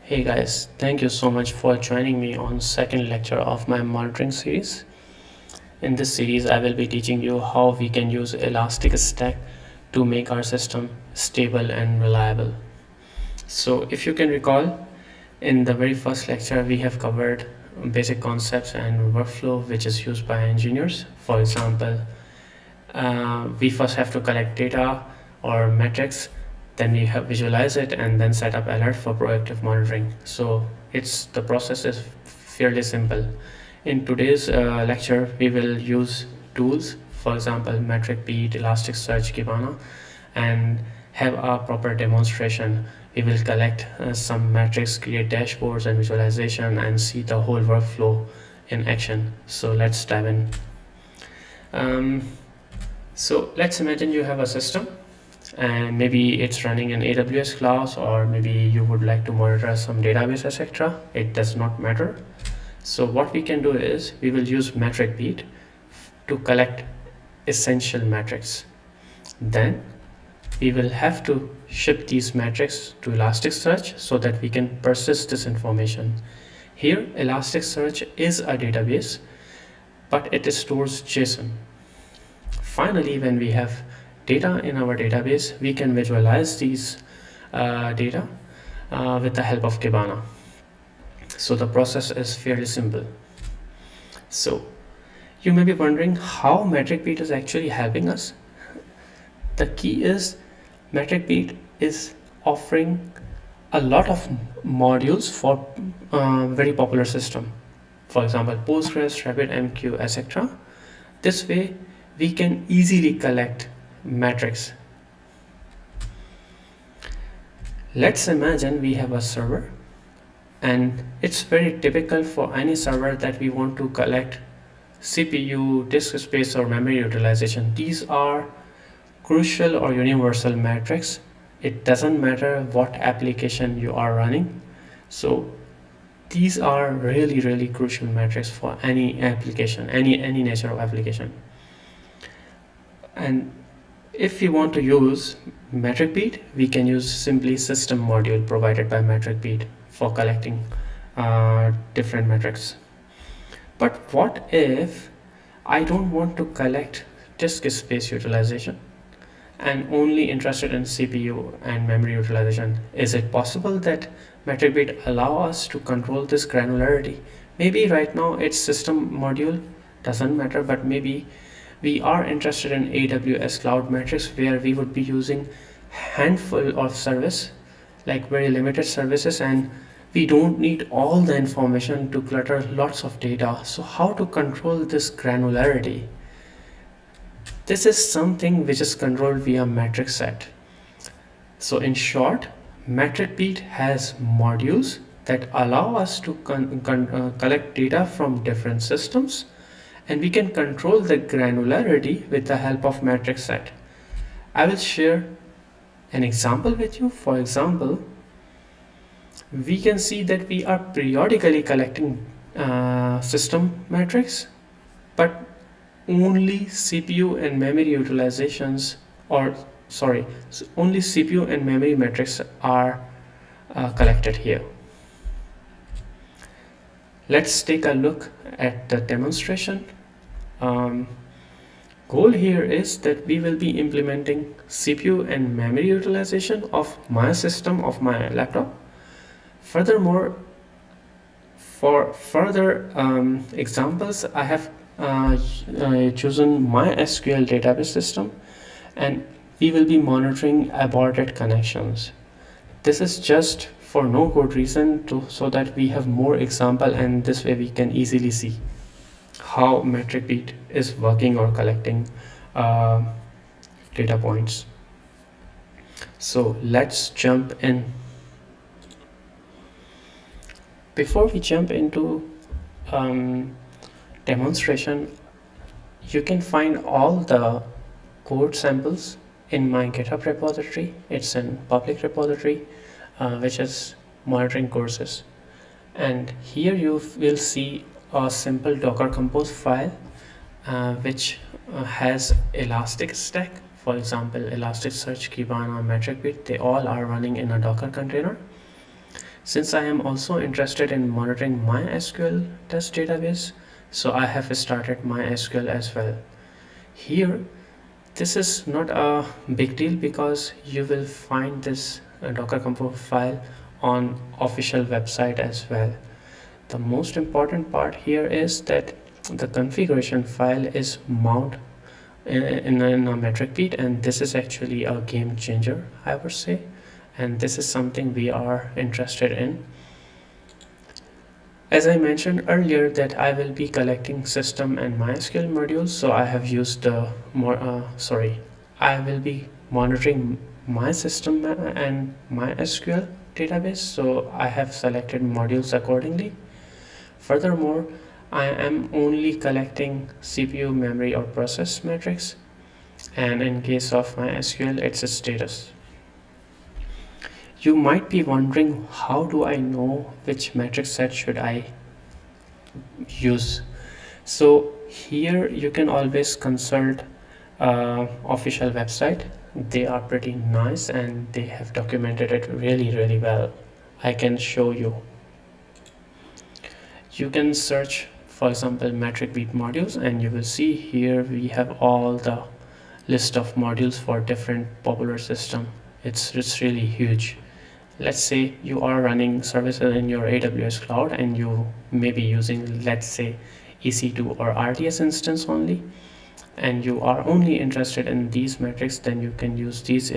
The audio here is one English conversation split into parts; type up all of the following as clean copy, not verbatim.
Hey guys, thank you so much for joining me on second lecture of my monitoring series. In this series, I will be teaching you how we can use Elastic Stack to make our system stable and reliable. So if you can recall, in the very first lecture, we have covered basic concepts and workflow which is used by engineers. For example, we first have to collect data or metrics, then we have visualize it and then set up alert for proactive monitoring. So the process is fairly simple. In today's lecture we will use tools, for example Metricbeat, Elasticsearch, Kibana, and have a proper demonstration. We will collect some metrics, create dashboards and visualization, and see the whole workflow in action. So let's dive in. So let's imagine you have a system and maybe it's running in AWS clouds, or maybe you would like to monitor some database, etc. It does not matter. So what we can do is we will use Metricbeat to collect essential metrics. Then we will have to ship these metrics to Elasticsearch so that we can persist this information. Here Elasticsearch is a database, but it stores JSON. Finally, when we have data in our database, we can visualize these data with the help of Kibana. So the process is fairly simple. So you may be wondering how Metricbeat is actually helping us. The key is Metricbeat is offering a lot of modules for very popular system. For example, Postgres, RabbitMQ, etc. This way we can easily collect metrics. Let's imagine we have a server, and it's very typical for any server that we want to collect CPU, disk space, or memory utilization. These are crucial or universal metrics. It doesn't matter what application you are running. So these are really crucial metrics for any application, any nature of application. And if we want to use Metricbeat, we can use simply system module provided by Metricbeat for collecting different metrics. But what if I don't want to collect disk space utilization and only interested in CPU and memory utilization? Is it possible that Metricbeat allow us to control this granularity? Maybe right now its system module doesn't matter, but maybe we are interested in AWS cloud metrics where we would be using handful of service, like very limited services, and we don't need all the information to clutter lots of data. So how to control this granularity? This is something which is controlled via metric set. So in short, Metricbeat has modules that allow us to collect data from different systems, and we can control the granularity with the help of metric set. I will share an example with you. For example, we can see that we are periodically collecting system metrics, but only CPU and memory utilizations, or sorry, only CPU and memory metrics are collected here. Let's take a look at the demonstration. Goal here is that we will be implementing CPU and memory utilization of my system, of my laptop. Furthermore, for further examples, I have chosen MySQL database system, and we will be monitoring aborted connections. This is just for no good reason, so that we have more example, and this way we can easily see how Metricbeat is working or collecting data points. So let's jump in. Before we jump into demonstration, you can find all the code samples in my GitHub repository. It's in public repository, which is monitoring courses, and here you will see a simple Docker Compose file which has Elastic Stack. For example, Elasticsearch, Kibana, Metricbeat, they all are running in a Docker container. Since I am also interested in monitoring MySQL test database, so I have started MySQL as well. Here, this is not a big deal because you will find this Docker Compose file on official website as well. The most important part here is that the configuration file is mounted in a Metricbeat, and this is actually a game changer, I would say, and this is something we are interested in. As I mentioned earlier that I will be collecting system and MySQL modules, so I have used I will be monitoring my system and MySQL database, so I have selected modules accordingly. Furthermore, I am only collecting CPU, memory or process metrics, and in case of MySQL, it's a status. You might be wondering, how do I know which metric set should I use? So here you can always consult official website. They are pretty nice and they have documented it really well. I can show you. You can search, for example, Metricbeat modules, and you will see here we have all the list of modules for different popular system. It's really huge. Let's say you are running services in your AWS cloud and you may be using, let's say, EC2 or RTS instance only, and you are only interested in these metrics, then you can use these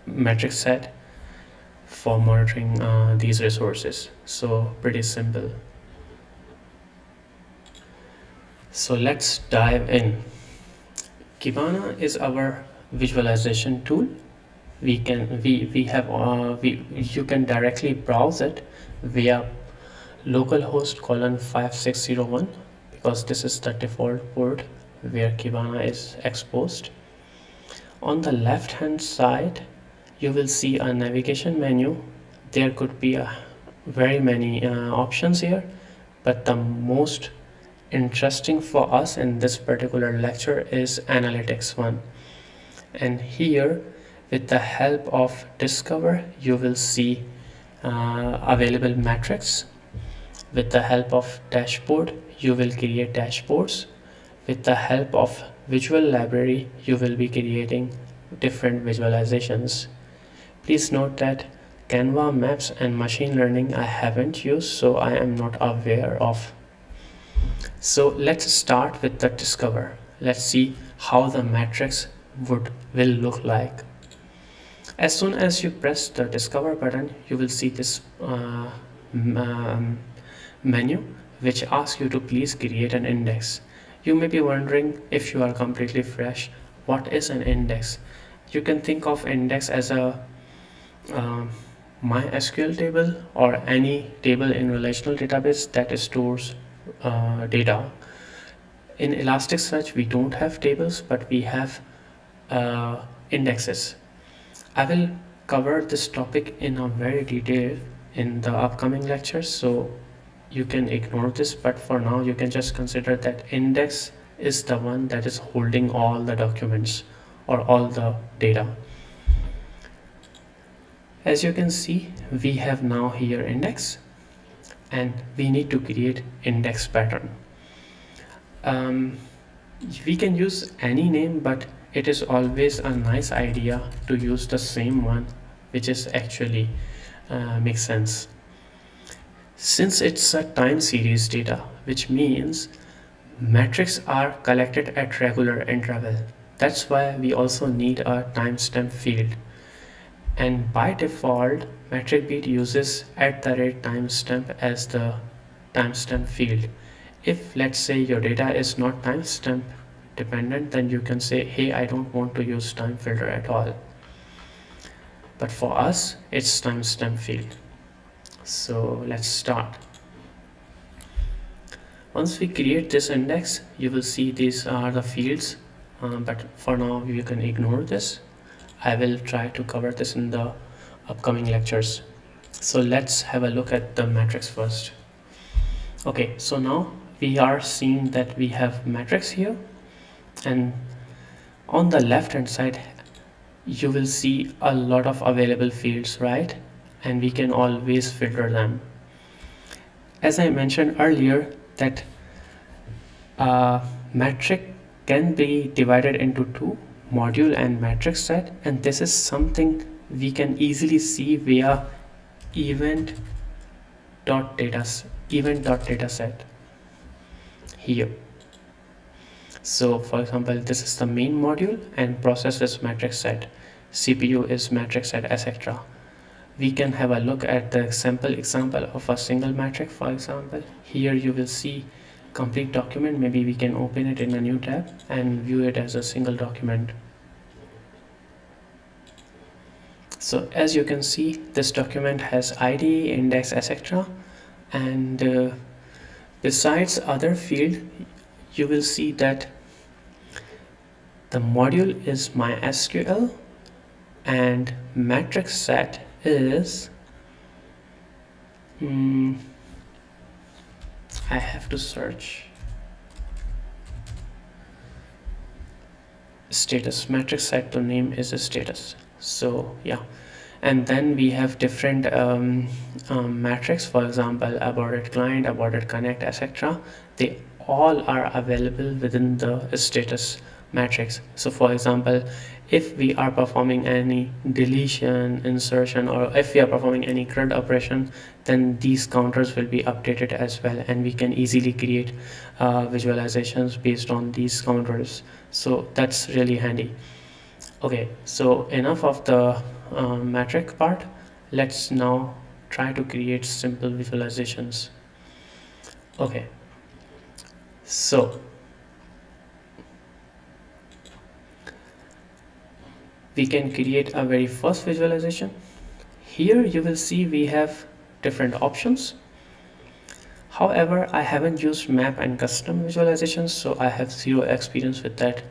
metric set for monitoring these resources. So pretty simple. So let's dive in. Kibana is our visualization tool. You can directly browse it via localhost :5601 because this is the default port where Kibana is exposed. On the left hand side, you will see a navigation menu. There could be very many options here, but the most interesting for us in this particular lecture is analytics one. And here, with the help of discover, you will see available metrics. With the help of dashboard, you will create dashboards. With the help of visual library, you will be creating different visualizations. Please note that Canva, maps and machine learning I haven't used, so I am not aware of. So let's start with the discover. Let's see how the metrics will look like. As soon as you press the discover button, you will see this menu which asks you to please create an index. You may be wondering, if you are completely fresh, what is an index? You can think of index as a MySQL table or any table in relational database that stores data. In Elasticsearch, we don't have tables, but we have indexes. I will cover this topic in a very detail in the upcoming lectures, so you can ignore this, but for now you can just consider that index is the one that is holding all the documents or all the data. As you can see, we have now here index, and we need to create index pattern. We can use any name, but it is always a nice idea to use the same one which is actually makes sense. Since it's a time series data, which means metrics are collected at regular interval, that's why we also need a timestamp field. And by default, Metricbeat uses @timestamp as the timestamp field. If let's say your data is not timestamp dependent, then you can say, hey, I don't want to use time filter at all. But for us, it's timestamp field. So let's start. Once we create this index, you will see these are the fields, but for now you can ignore this. I will try to cover this in the upcoming lectures. So let's have a look at the metrics first. Okay, so now we are seeing that we have metrics here, and on the left hand side you will see a lot of available fields, right? and we can always filter them. As I mentioned earlier, that metric can be divided into two, module and metric set, and this is something we can easily see via event.dataset here. So for example, this is the main module and process is metric set, CPU is metric set, etc. We can have a look at the example of a single metric. For example, here you will see complete document. Maybe we can open it in a new tab and view it as a single document. So as you can see, this document has ID, index, etc. And besides other field, you will see that the module is MySQL and metric set is I have to search status. Metric set, the name is a status. So yeah, and then we have different metrics, for example, aborted client, aborted connect, etc. They all are available within the status matrix. So for example, if we are performing any deletion, insertion, or if we are performing any CRUD operation, then these counters will be updated as well, and we can easily create visualizations based on these counters. So that's really handy. Okay, so enough of the metric part. Let's now try to create simple visualizations. Okay, so we can create a very first visualization. Here you will see we have different options. However, I haven't used map and custom visualizations, so I have zero experience with that.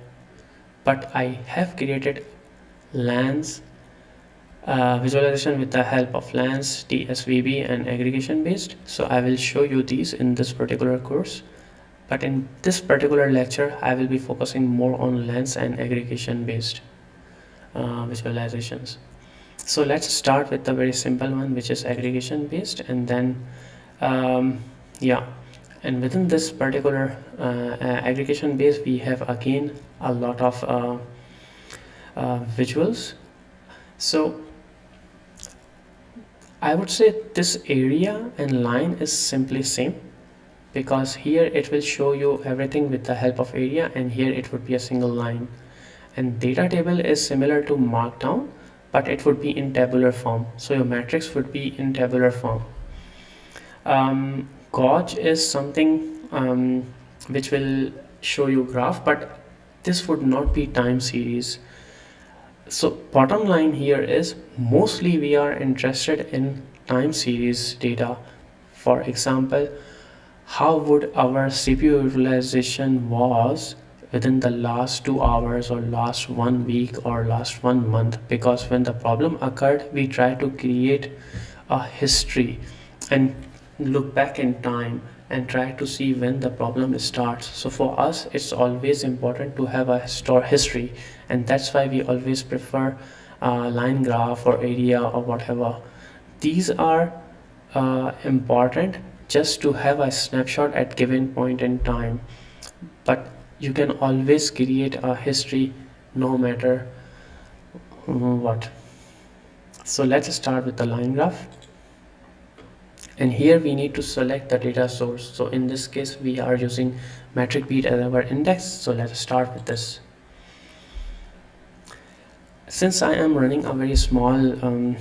But I have created LANs visualization with the help of LANs, TSVB, and aggregation based. So I will show you these in this particular course. But in this particular lecture, I will be focusing more on LANs and aggregation based visualizations. So let's start with the very simple one, which is aggregation based, and then yeah, and within this particular aggregation base, we have again a lot of visuals. So I would say this area and line is simply same, because here it will show you everything with the help of area, and here it would be a single line. And data table is similar to markdown, but it would be in tabular form. So your matrix would be in tabular form. Gauge is something which will show you graph, but this would not be time series. So bottom line here is mostly we are interested in time series data. For example, how would our CPU utilization was within the last 2 hours or last 1 week or last 1 month, because when the problem occurred, we try to create a history and look back in time and try to see when the problem starts. So for us, it's always important to have a history, and that's why we always prefer line graph or area or whatever. These are important just to have a snapshot at given point in time, but you can always create a history no matter what. So let's start with the line graph, and here we need to select the data source. So in this case, we are using Metricbeat as our index. So let's start with this. Since I am running a very small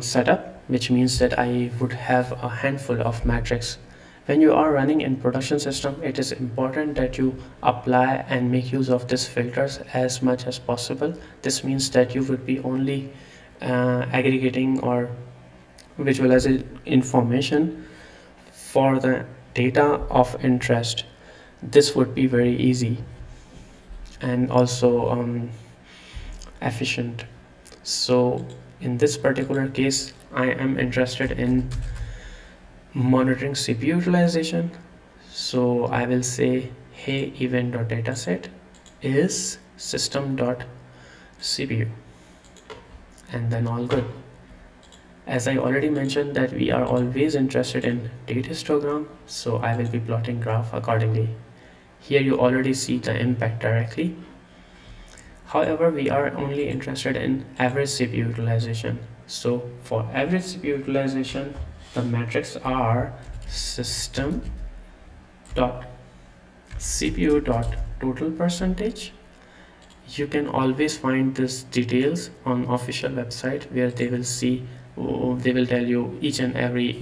setup, which means that I would have a handful of metrics. When you are running in production system, it is important that you apply and make use of these filters as much as possible. This means that you would be only aggregating or visualizing information for the data of interest. This would be very easy and also efficient. So in this particular case, I am interested in monitoring CPU utilization. So I will say, hey, event.dataset is system.cpu, and then all good. As I already mentioned that we are always interested in date histogram, so I will be plotting graph accordingly. Here you already see the impact directly. However, we are only interested in average CPU utilization. So for average CPU utilization, the metrics are system dot CPU dot total percentage. You can always find these details on official website where they will see, they will tell you each and every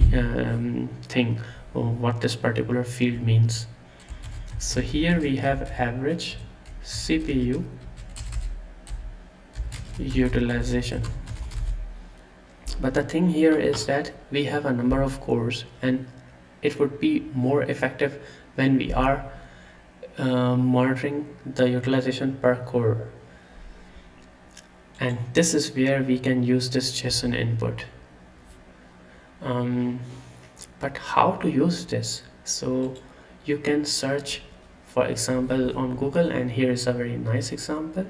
thing, what this particular field means. So here we have average CPU utilization. But the thing here is that we have a number of cores, and it would be more effective when we are monitoring the utilization per core. And this is where we can use this JSON input. But how to use this? So you can search, for example, on Google, and here is a very nice example.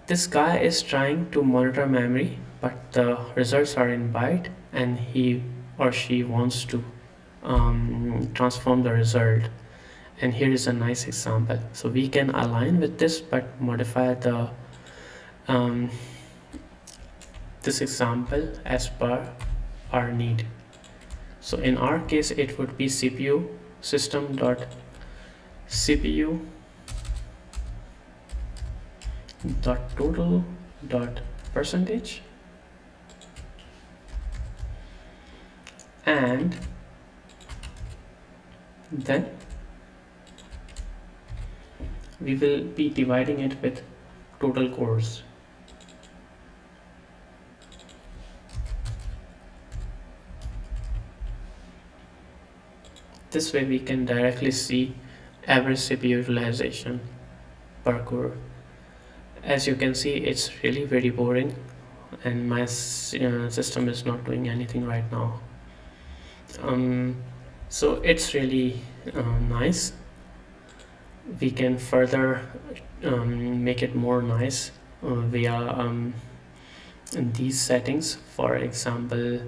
This guy is trying to monitor memory, but the results are in byte, and he or she wants to transform the result. And here is a nice example. So we can align with this, but modify the this example as per our need. So in our case, it would be CPU system dot CPU dot total dot percentage, and then we will be dividing it with total cores. This way we can directly see average CPU utilization per core. As you can see, it's really very boring, and my system is not doing anything right now. So it's really nice. We can further make it more nice via these settings. For example,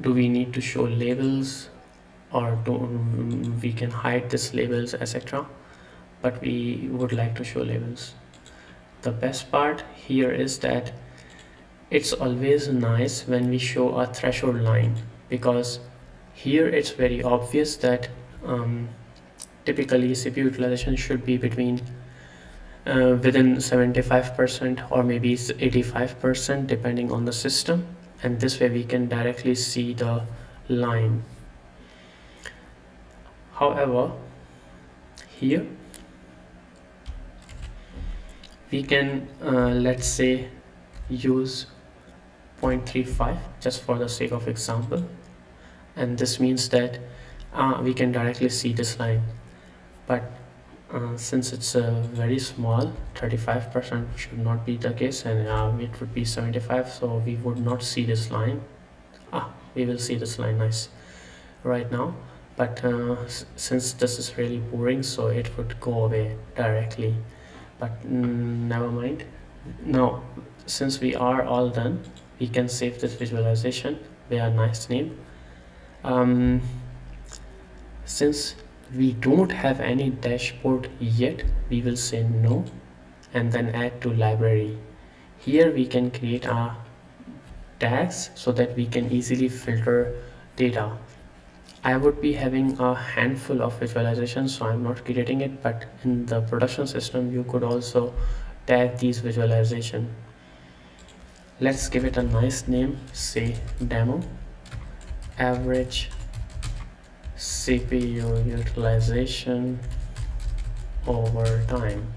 do we need to show labels, or we can hide these labels, etc. But we would like to show labels. The best part here is that it's always nice when we show a threshold line, because here it's very obvious that typically CPU utilization should be between within 75% or maybe 85% depending on the system, and this way we can directly see the line. However, here we can let's say use 0.35 just for the sake of example, and this means that we can directly see this line. But since it's very small, 35% should not be the case, and it would be 75, so we would not see this line. We will see this line nice right now, but since this is really boring, so it would go away directly. But never mind. Now since we are all done, we can save this visualization with a nice name. Since we don't have any dashboard yet, we will say no and then add to library. Here we can create a tags so that we can easily filter data. I would be having a handful of visualizations, so I'm not creating it, but in the production system you could also tag these visualization. Let's give it a nice name, say demo average CPU utilization over time,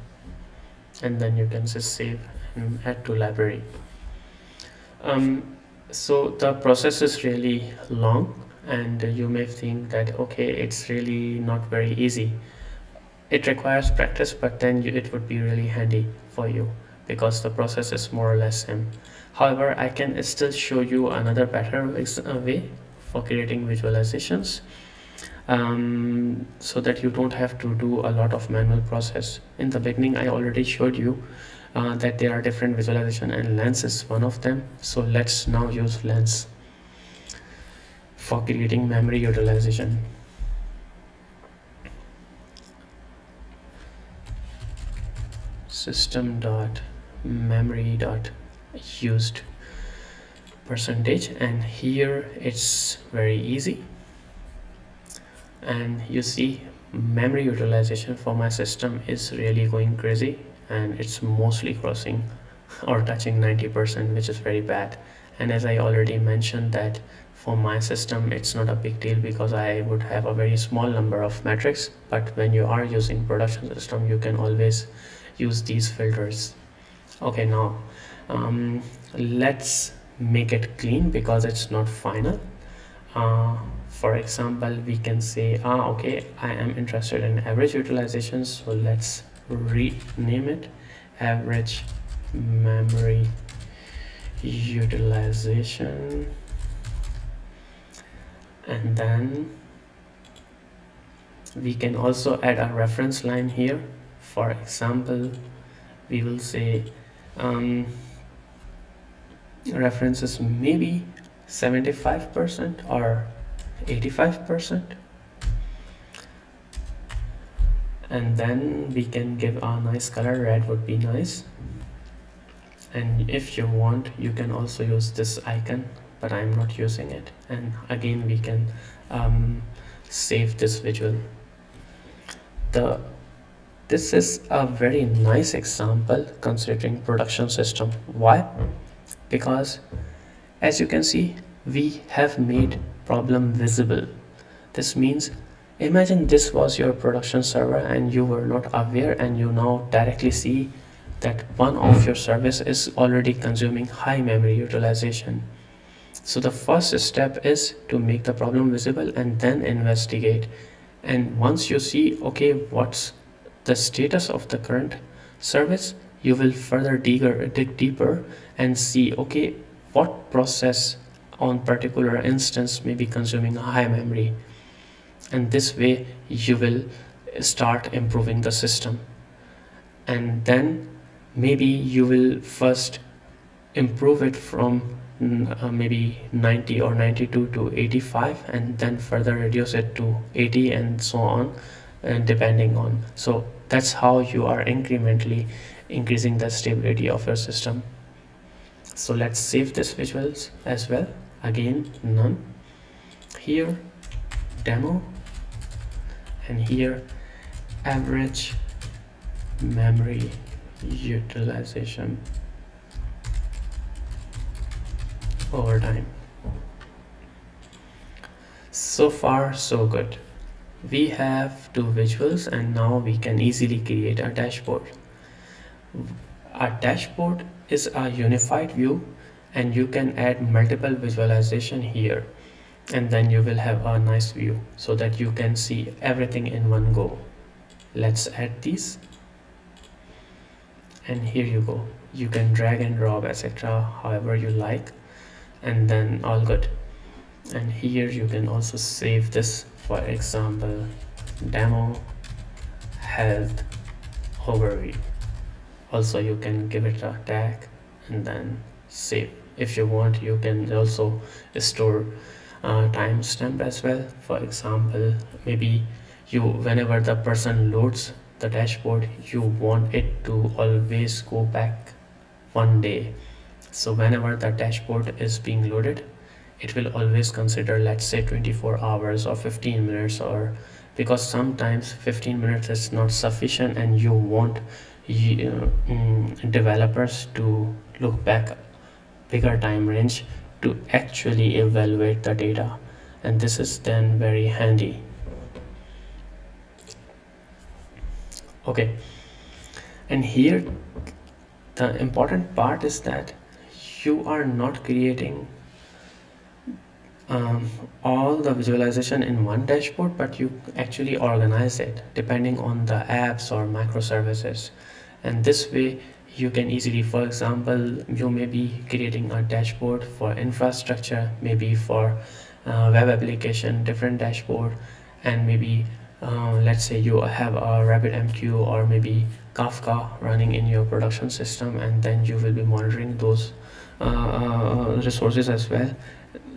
and then you can just save and add to library. So the process is really long, and you may think that okay, it's really not very easy. It requires practice, but then it would be really handy for you because the process is more or less same. However, I can still show you another better way for creating visualizations, so that you don't have to do a lot of manual process. In the beginning I already showed you that there are different visualization, and lens is one of them. So let's now use lens for creating memory utilization. System.memory.used percentage, and here it's very easy, and you see memory utilization for my system is really going crazy, and it's mostly crossing or touching 90%, which is very bad. And as I already mentioned that for my system it's not a big deal because I would have a very small number of metrics, but when you are using production system you can always use these filters. Okay, now let's make it clean because it's not final. For example, we can say okay, I am interested in average utilization, so let's rename it average memory utilization, and then we can also add a reference line here. For example, we will say references maybe 75% or 85%, and then we can give a nice color. Red would be nice, and if you want you can also use this icon, but I'm not using it. And again we can save this visual. This is a very nice example considering production system. Why? Because as you can see we have made problem visible. This means imagine this was your production server and you were not aware, and you now directly see that one of your service is already consuming high memory utilization. So the first step is to make the problem visible and then investigate. And once you see okay what's the status of the current service, you will further dig deeper and see okay what process on particular instance may be consuming a high memory, and this way you will start improving the system. And then maybe you will first improve it from maybe 90 or 92 to 85, and then further reduce it to 80 and so on, and depending on. So that's how you are incrementally increasing the stability of your system. So let's save this visuals as well. Again, none. Here demo, and here average memory utilization over time. So far so good. We have two visuals, and now we can easily create a dashboard. A dashboard is a unified view, and you can add multiple visualization here, and then you will have a nice view so that you can see everything in one go. Let's add these, and here you go. You can drag and drop etc however you like, and then all good. And here you can also save this, for example demo health overview. Also you can give it a tag and then save. If you want you can also store timestamp as well. For example, maybe you whenever the person loads the dashboard you want it to always go back one day. So whenever the dashboard is being loaded it will always consider, let's say 24 hours or 15 minutes, or because sometimes 15 minutes is not sufficient and you want developers to look back bigger time range to actually evaluate the data, and this is then very handy. Okay, and here the important part is that you are not creating all the visualization in one dashboard, but you actually organize it depending on the apps or microservices. And this way you can easily, for example, you may be creating a dashboard for infrastructure, maybe for web application different dashboard, and maybe let's say you have a RabbitMQ or maybe Kafka running in your production system, and then you will be monitoring those resources as well.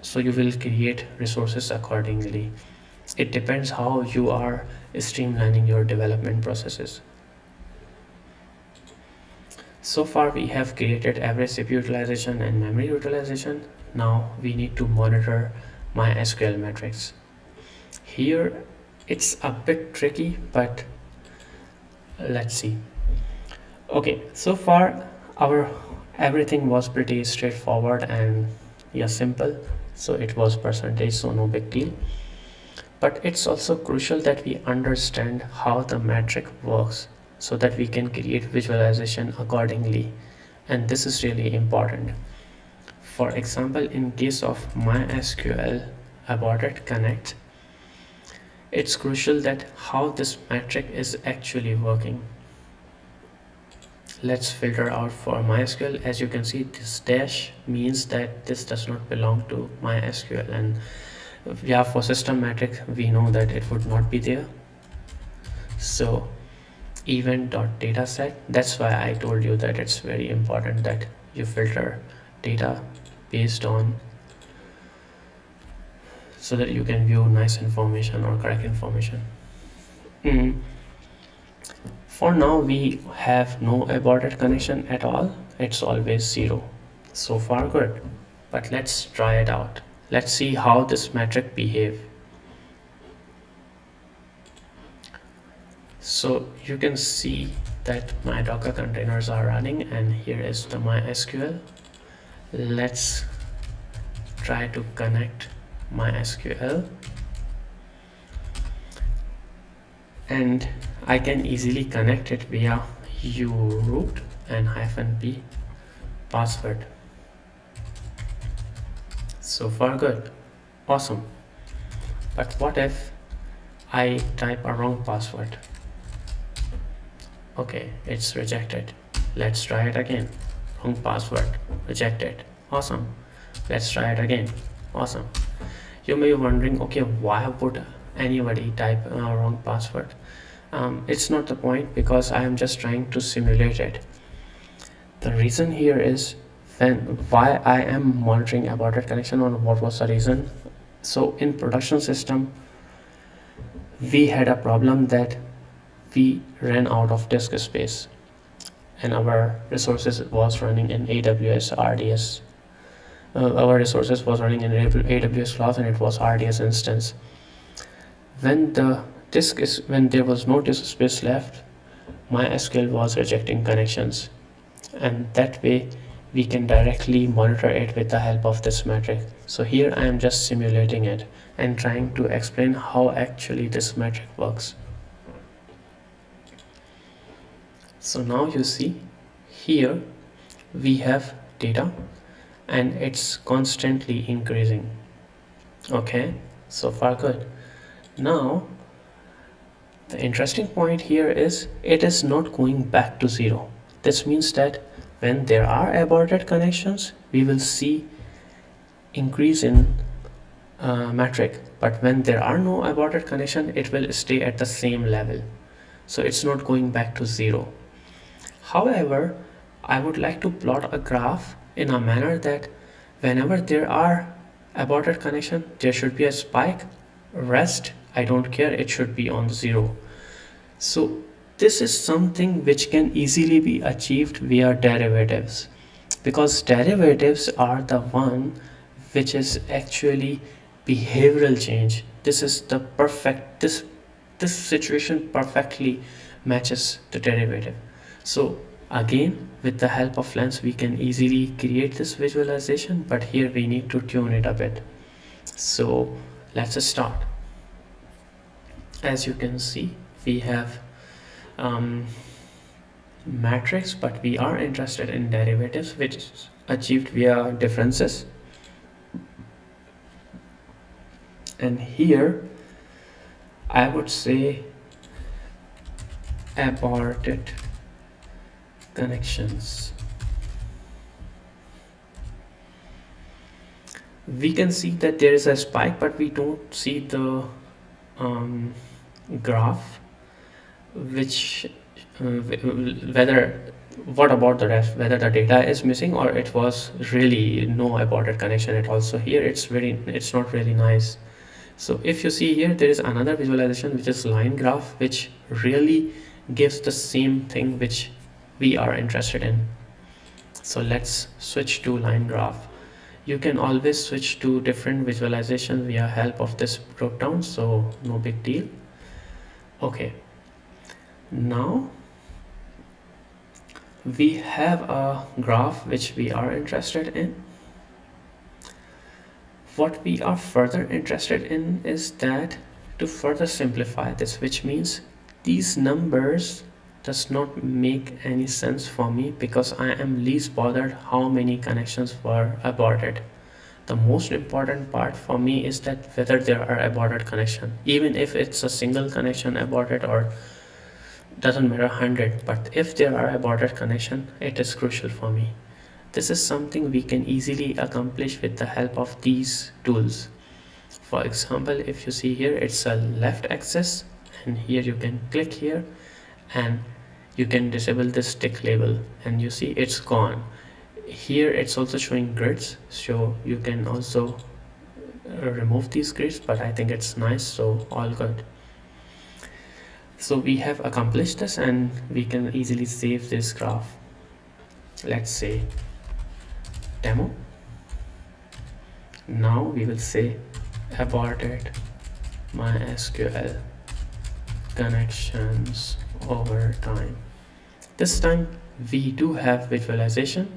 So you will create resources accordingly. It depends how you are streamlining your development processes. So far we have created average CPU utilization and memory utilization. Now we need to monitor MySQL metrics. Here it's a bit tricky, but let's see. Okay, so far our everything was pretty straightforward and yeah, simple. So it was percentage, so no big deal. But it's also crucial that we understand how the metric works so that we can create visualization accordingly. And this is really important. For example, in case of MySQL aborted connect, it's crucial that how this metric is actually working. Let's filter out for MySQL. As you can see, this dash means that this does not belong to MySQL, and yeah, for system metric we know that it would not be there. So event.dataset, that's why I told you that it's very important that you filter data based on, so that you can view nice information or correct information. For now we have no aborted connection at all. It's always 0. So far good, but let's try it out. Let's see how this metric behave. So you can see that my Docker containers are running, and here is the MySQL. Let's try to connect MySQL, and I can easily connect it via uroot and -p password. So far good, awesome. But what if I type a wrong password? Okay, it's rejected. Let's try it again. Wrong password, rejected. Awesome. Let's try it again. Awesome. You may be wondering, okay, why would anybody type a wrong password? It's not the point, because I am just trying to simulate it. The reason here is why I am monitoring aborted connection, or what was the reason. So in production system we had a problem that we ran out of disk space, and our resources was running in AWS RDS. Our resources was running in AWS cloud, and it was RDS instance. When there was no disk space left, MySQL was rejecting connections, and that way we can directly monitor it with the help of this metric. So here I am just simulating it and trying to explain how actually this metric works. So now you see here we have data, and it's constantly increasing. Okay, so far good. Now the interesting point here is it is not going back to 0. This means that when there are aborted connections, we will see increase in metric, but when there are no aborted connection, it will stay at the same level. So it's not going back to 0. However, I would like to plot a graph in a manner that whenever there are aborted connection, there should be a spike. Rest, I don't care, it should be on 0. So this is something which can easily be achieved via derivatives, because derivatives are the one which is actually behavioral change. This is the perfect, this situation perfectly matches the derivative. So again, with the help of Lens we can easily create this visualization, but here we need to tune it a bit. So let's start. As you can see, we have matrix, but we are interested in derivatives, which is achieved via differences. And here I would say aborted connections. We can see that there is a spike, but we don't see the graph which whether what about the rest, whether the data is missing or it was really no aborted connection at all. So here it's not really nice. So if you see here, there is another visualization which is line graph, which really gives the same thing which we are interested in. So let's switch to line graph. You can always switch to different visualization via help of this drop down, so no big deal. Okay, now we have a graph which we are interested in. What we are further interested in is that to further simplify this, which means these numbers does not make any sense for me because I am least bothered how many connections were aborted. The most important part for me is that whether there are aborted connection, even if it's a single connection aborted or doesn't matter 100, but if there are aborted connection, it is crucial for me. This is something we can easily accomplish with the help of these tools. For example, if you see here, it's a left axis, and here you can click here and you can disable this tick label, and you see it's gone. Here it's also showing grids, so you can also remove these grids, but I think it's nice, so all good. So we have accomplished this and we can easily save this graph. Let's say demo. Now we will say aborted MySQL connections over time. This time we do have visualization,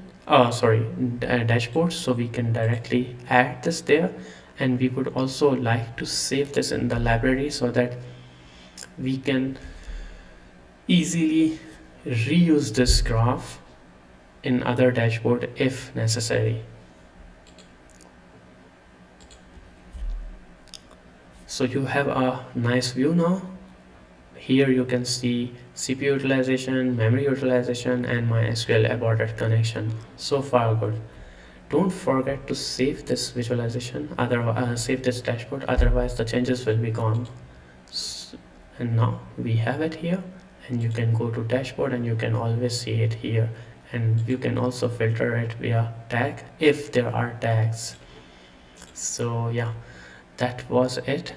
dashboard, so we can directly add this there, and we would also like to save this in the library so that we can easily reuse this graph in other dashboard if necessary. So you have a nice view now. Here you can see CPU utilization, memory utilization, and MySQL aborted connection. So far good. Don't forget to save this visualization, save this dashboard, otherwise the changes will be gone. And now we have it here, and you can go to dashboard and you can always see it here, and you can also filter it via tag if there are tags. So yeah, that was it.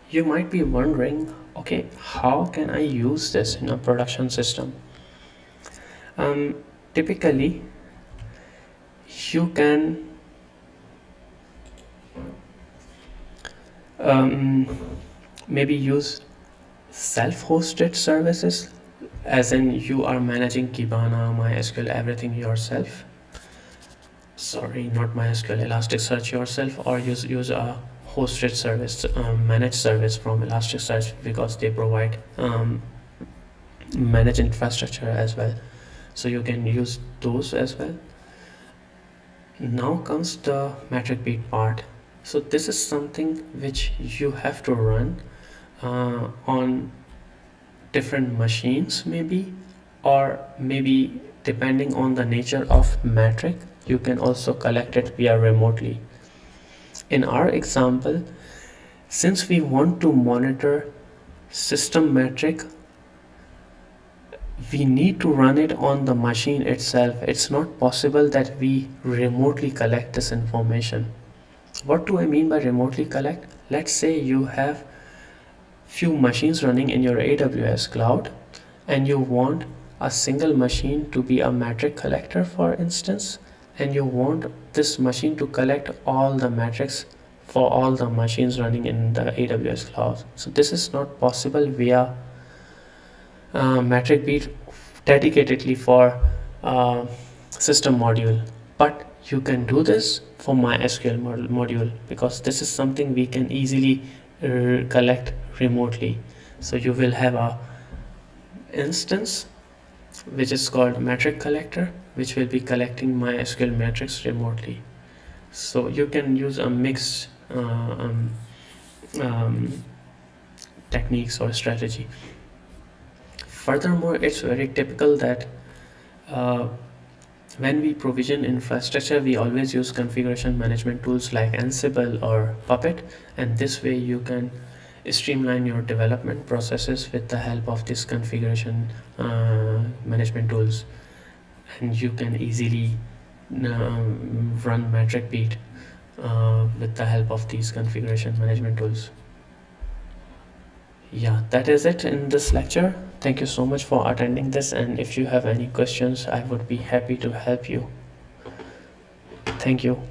You might be wondering, okay, how can I use this in a production system? Typically you can maybe use self-hosted services, as in you are managing Kibana, MySQL, everything yourself. Sorry, not MySQL, Elasticsearch yourself, or use a hosted service, managed service from Elasticsearch, because they provide managed infrastructure as well. So you can use those as well. Now comes the Metricbeat part. So this is something which you have to run on different machines maybe, or maybe depending on the nature of metric, you can also collect it via remotely. In our example, since we want to monitor system metric, we need to run it on the machine itself. It's not possible that we remotely collect this information. What do I mean by remotely collect? Let's say you have few machines running in your AWS cloud, and you want a single machine to be a metric collector, for instance, and you want this machine to collect all the metrics for all the machines running in the AWS cloud. So this is not possible via Metricbeat dedicatedly for system module, but you can do this for MySQL module, because this is something we can easily collect remotely. So you will have a instance which is called metric collector, which will be collecting MySQL metrics remotely. So you can use a mixed techniques or strategy. Furthermore, it's very typical that When we provision infrastructure, we always use configuration management tools like Ansible or Puppet, and this way you can streamline your development processes with the help of this configuration management tools, and you can easily run Metricbeat with the help of these configuration management tools. Yeah, that is it in this lecture. Thank you so much for attending this, and if you have any questions, I would be happy to help you. Thank you.